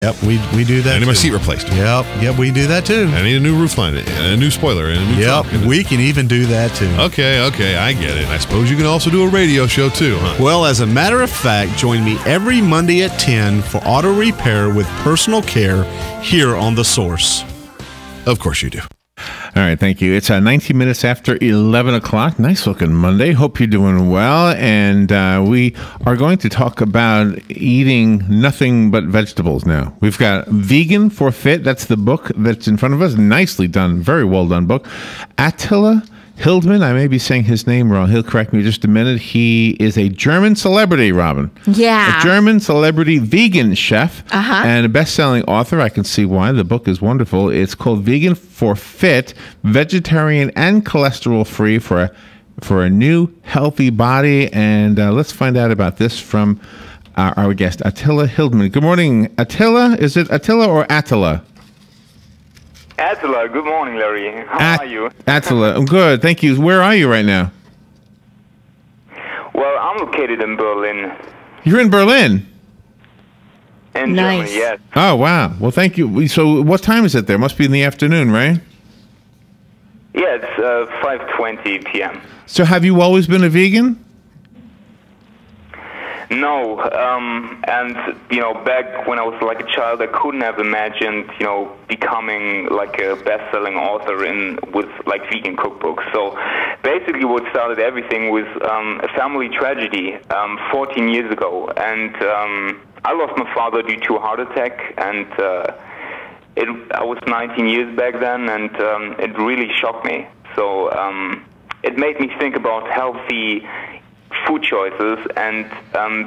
Yep, we do that. I need my too. seat replaced. Yep, we do that too. I need a new roof line, a new spoiler, and a new trunk. Yep, we can even do that too. Okay, I get it. I suppose you can also do a radio show too, huh? Well, as a matter of fact, join me every Monday at 10 for auto repair with personal care here on The Source. Of course you do. All right, thank you. It's 19 minutes after 11 o'clock. Nice looking Monday. Hope you're doing well. And we are going to talk about eating nothing but vegetables now. We've got Vegan for Fit. That's the book that's in front of us. Nicely done. Very well done book. Attila Hildmann, I may be saying his name wrong. He'll correct me in just a minute. He is a German celebrity, Robin. Yeah. A German celebrity vegan chef and a best-selling author. I can see why. The book is wonderful. It's called Vegan for Fit, Vegetarian and Cholesterol-Free for a New Healthy Body. And let's find out about this from our guest, Attila Hildmann. Good morning, Attila. Is it Attila or Attila? Attila, good morning, Larry. How are you? Attila, I'm good, thank you. Where are you right now? Well, I'm located in Berlin. You're in Berlin? In Germany, yes. Oh, wow. Well, thank you. So what time is it there? Must be in the afternoon, right? Yeah, it's 5:20 p.m. So have you always been a vegan? No, and, back when I was like a child, I couldn't have imagined, becoming like a best-selling author with like vegan cookbooks. So basically what started everything was a family tragedy 14 years ago. And I lost my father due to a heart attack, and I was 19 years back then, and it really shocked me. So it made me think about healthy food choices, and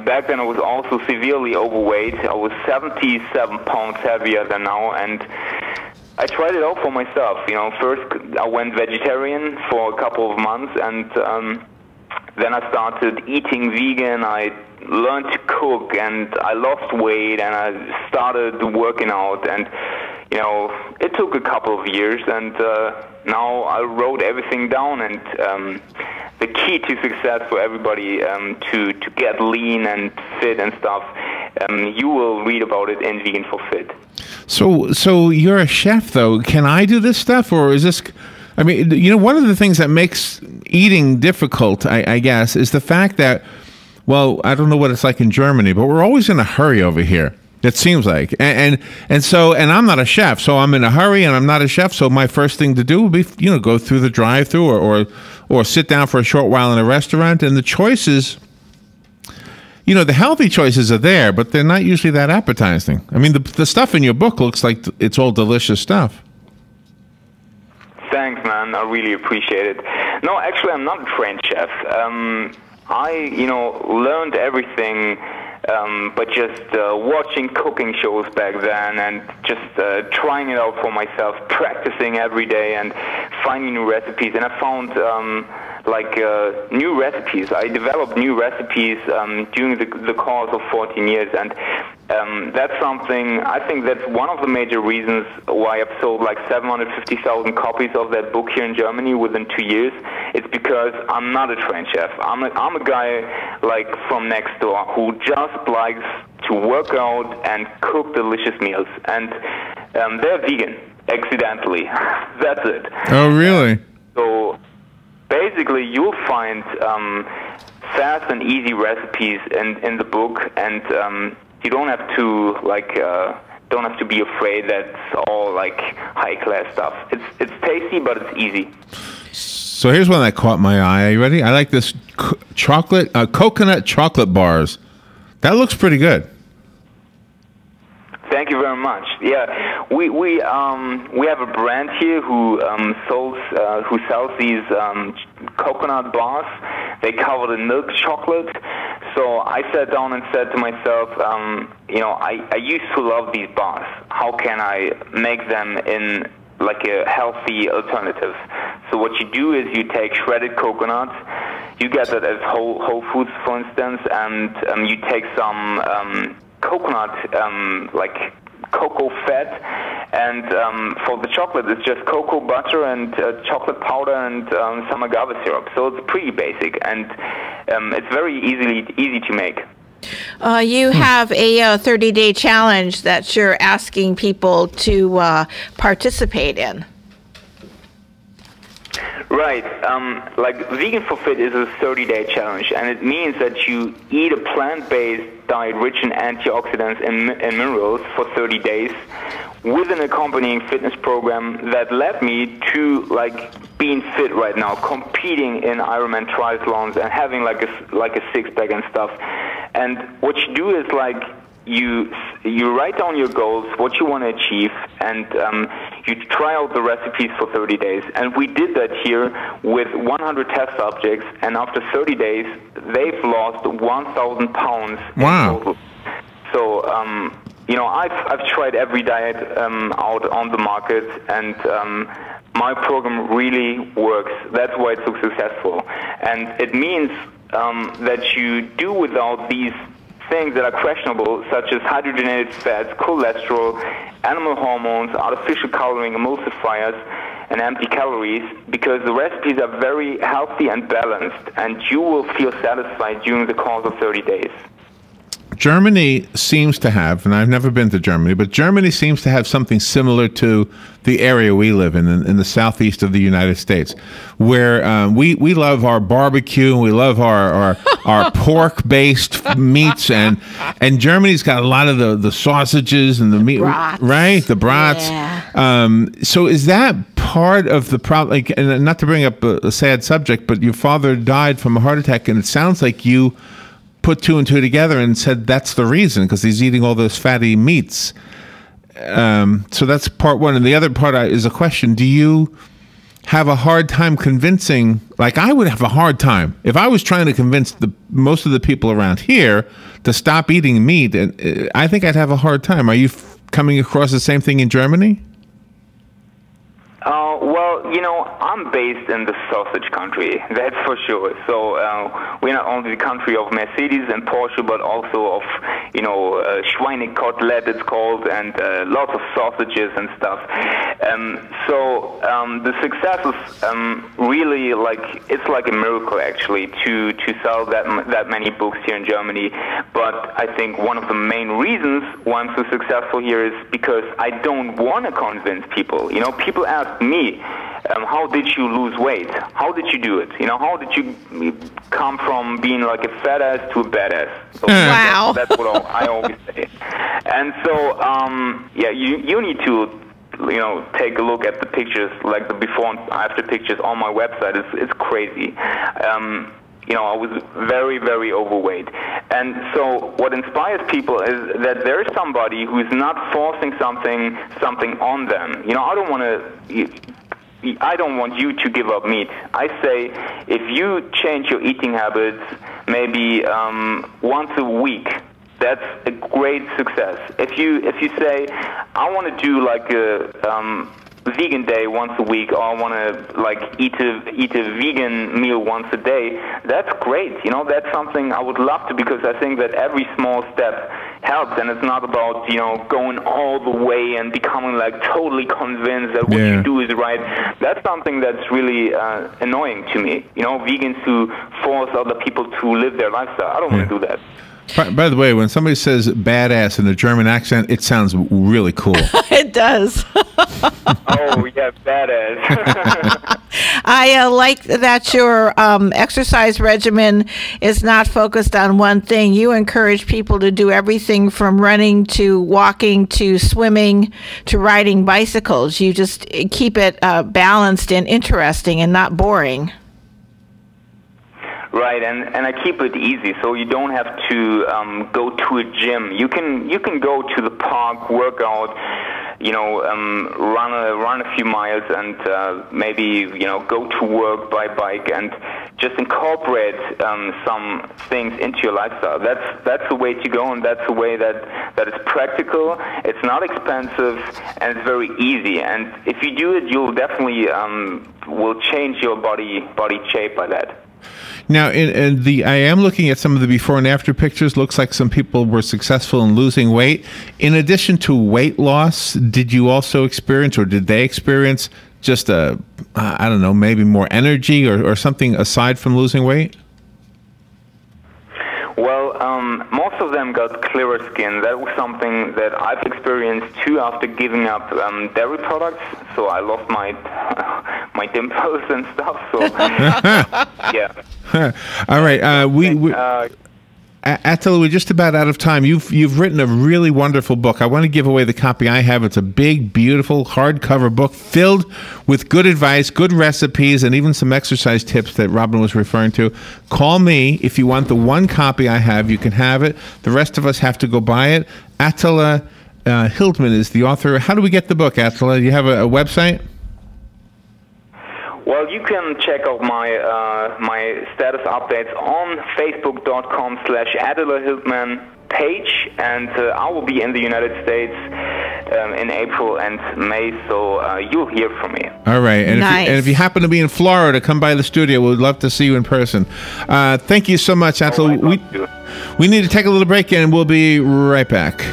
back then I was also severely overweight. I was 77 pounds heavier than now, and I tried it out for myself. First I went vegetarian for a couple of months, and then I started eating vegan. I learned to cook, and I lost weight, and I started working out, and it took a couple of years, and now I wrote everything down, and the key to success for everybody to get lean and fit and stuff, you will read about it in Vegan for Fit. So you're a chef, though. Can I do this stuff, or is this... I mean, one of the things that makes eating difficult, I guess, is the fact that, well, I don't know what it's like in Germany, but we're always in a hurry over here. It seems like, and I'm not a chef, so I'm in a hurry, and I'm not a chef. So my first thing to do would be, go through the drive-through or sit down for a short while in a restaurant. And the choices, the healthy choices are there, but they're not usually that appetizing. I mean, the stuff in your book looks like it's all delicious stuff. Thanks, man. I really appreciate it. No, actually, I'm not a trained chef. I, learned everything. But just watching cooking shows back then, and just trying it out for myself, practicing every day and finding new recipes. And I found new recipes. I developed new recipes during the course of 14 years, and that's something, I think that's one of the major reasons why I've sold like 750,000 copies of that book here in Germany within 2 years. It's because I'm not a trained chef. I'm a guy like from next door who just likes to work out and cook delicious meals, and they're vegan, accidentally. That's it. Oh, really? So basically you'll find fast and easy recipes in the book, and you don't have to be afraid that it's all like high class stuff. It's tasty, but it's easy. So here's one that caught my eye. Are you ready? I like this coconut chocolate bars. That looks pretty good. Thank you very much. Yeah, we have a brand here who sells these coconut bars. They covered in milk chocolate. So I sat down and said to myself, I used to love these bars. How can I make them in like a healthy alternative? So what you do is you take shredded coconuts. You get that at Whole Foods, for instance, and you take some coconut, like cocoa fat, and for the chocolate it's just cocoa butter and chocolate powder and some agave syrup. So it's pretty basic, and it's very easy to make. You have a 30-day challenge that you're asking people to participate in. Right. Like Vegan for Fit is a 30-day challenge, and it means that you eat a plant-based diet rich in antioxidants and minerals for 30 days with an accompanying fitness program that led me to being fit right now, competing in Ironman triathlons and having like a six-pack and stuff. And what you do is you write down your goals, what you want to achieve, and you try out the recipes for 30 days. And we did that here with 100 test subjects, and after 30 days, they've lost 1,000 pounds in total. So, I've tried every diet out on the market, and my program really works. That's why it's so successful. And it means that you do without these things that are questionable, such as hydrogenated fats, cholesterol, animal hormones, artificial coloring, emulsifiers, and empty calories, because the recipes are very healthy and balanced, and you will feel satisfied during the course of 30 days. Germany seems to have, and I've never been to Germany, but Germany seems to have something similar to the area we live in the southeast of the United States, where we love our barbecue, and we love our pork-based meats, and Germany's got a lot of the sausages and the meat, brats. right? The brats. Yeah. So is that part of the problem? Like, and not to bring up a sad subject, but your father died from a heart attack, and it sounds like you put two and two together and said that's the reason, because he's eating all those fatty meats. So that's part one. And the other part is a question. Do you have a hard time convincing, like I would have a hard time, if I was trying to convince most of the people around here to stop eating meat, and I think I'd have a hard time. Are you coming across the same thing in Germany? Well, I'm based in the sausage country, that's for sure. So we're not only the country of Mercedes and Porsche, but also of, Schweinekotelett it's called, and lots of sausages and stuff. So the success is really it's like a miracle actually to sell that many books here in Germany. But I think one of the main reasons why I'm so successful here is because I don't want to convince people. People ask me, how did you lose weight? How did you do it? How did you come from being like a fat ass to a badass? So wow. That's what I always say. And so, you need to, take a look at the pictures, like the before and after pictures on my website. It's crazy. I was very, very overweight. And so what inspires people is that there is somebody who's not forcing something on them. I don't want you to give up meat. I say if you change your eating habits maybe once a week, that's a great success. If you say I want to do like a vegan day once a week, or I want to eat a vegan meal once a day, that's great. That's something I would love to, because I think that every small step helps, and it's not about going all the way and becoming totally convinced that what you do is right. That's something that's really annoying to me. Vegans who force other people to live their lifestyle. I don't want to do that. By the way, when somebody says badass in a German accent, it sounds really cool. It does. Oh, yeah, badass. I like that your exercise regimen is not focused on one thing. You encourage people to do everything from running to walking to swimming to riding bicycles. You just keep it balanced and interesting and not boring. Right, and I keep it easy, so you don't have to go to a gym. You can go to the park, work out, run a few miles, and maybe go to work by bike, and just incorporate some things into your lifestyle. That's the way to go, and that's the way that is practical. It's not expensive, and it's very easy. And if you do it, you'll definitely will change your body shape by that. Now, I am looking at some of the before and after pictures. Looks like some people were successful in losing weight. In addition to weight loss, did you also experience, or did they experience, just I don't know, maybe more energy or something aside from losing weight? Well, most of them got clearer skin. That was something that I've experienced too after giving up dairy products. So I lost my my dimples and stuff. So yeah. All right. Attila, we're just about out of time. You've written a really wonderful book. I want to give away the copy I have. It's a big, beautiful hardcover book filled with good advice, good recipes, and even some exercise tips that Robin was referring to. Call me if you want the one copy I have. You can have it. The rest of us have to go buy it. Attila Hildmann is the author. How do we get the book, Attila? Do you have a website? Well, you can check out my status updates on facebook.com/Attila Hildmann page, and I will be in the United States in April and May, so you'll hear from me. All right, and, nice. if you happen to be in Florida, come by the studio. We'd love to see you in person. Thank you so much, Attila. We need to take a little break, and we'll be right back.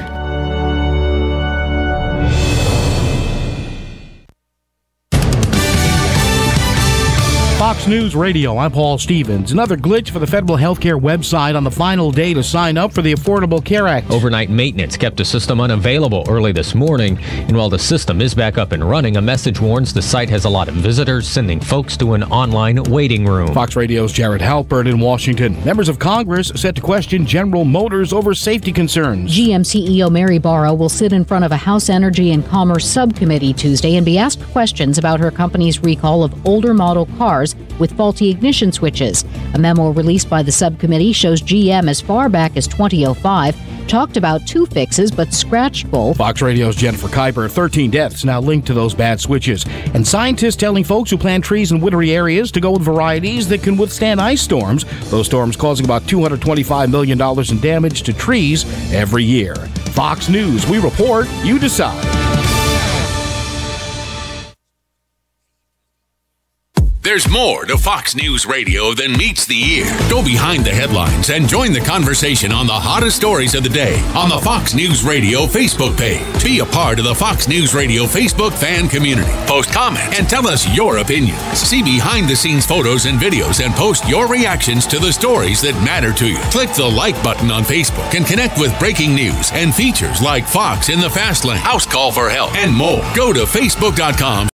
Fox News Radio, I'm Paul Stevens. Another glitch for the federal healthcare website on the final day to sign up for the Affordable Care Act. Overnight maintenance kept the system unavailable early this morning, and while the system is back up and running, a message warns the site has a lot of visitors, sending folks to an online waiting room. Fox Radio's Jared Halpern in Washington. Members of Congress set to question General Motors over safety concerns. GM CEO Mary Barra will sit in front of a House Energy and Commerce subcommittee Tuesday and be asked questions about her company's recall of older model cars with faulty ignition switches. A memo released by the subcommittee shows GM as far back as 2005 talked about 2 fixes but scratched both. Fox Radio's Jennifer Kuiper. 13 deaths now linked to those bad switches. And scientists telling folks who plant trees in wintry areas to go with varieties that can withstand ice storms. Those storms causing about $225 million in damage to trees every year. Fox News, we report, you decide. There's more to Fox News Radio than meets the ear. Go behind the headlines and join the conversation on the hottest stories of the day on the Fox News Radio Facebook page. Be a part of the Fox News Radio Facebook fan community. Post comments and tell us your opinions. See behind-the-scenes photos and videos and post your reactions to the stories that matter to you. Click the like button on Facebook and connect with breaking news and features like Fox in the Fast Lane, House Call for Help, and more. Go to facebook.com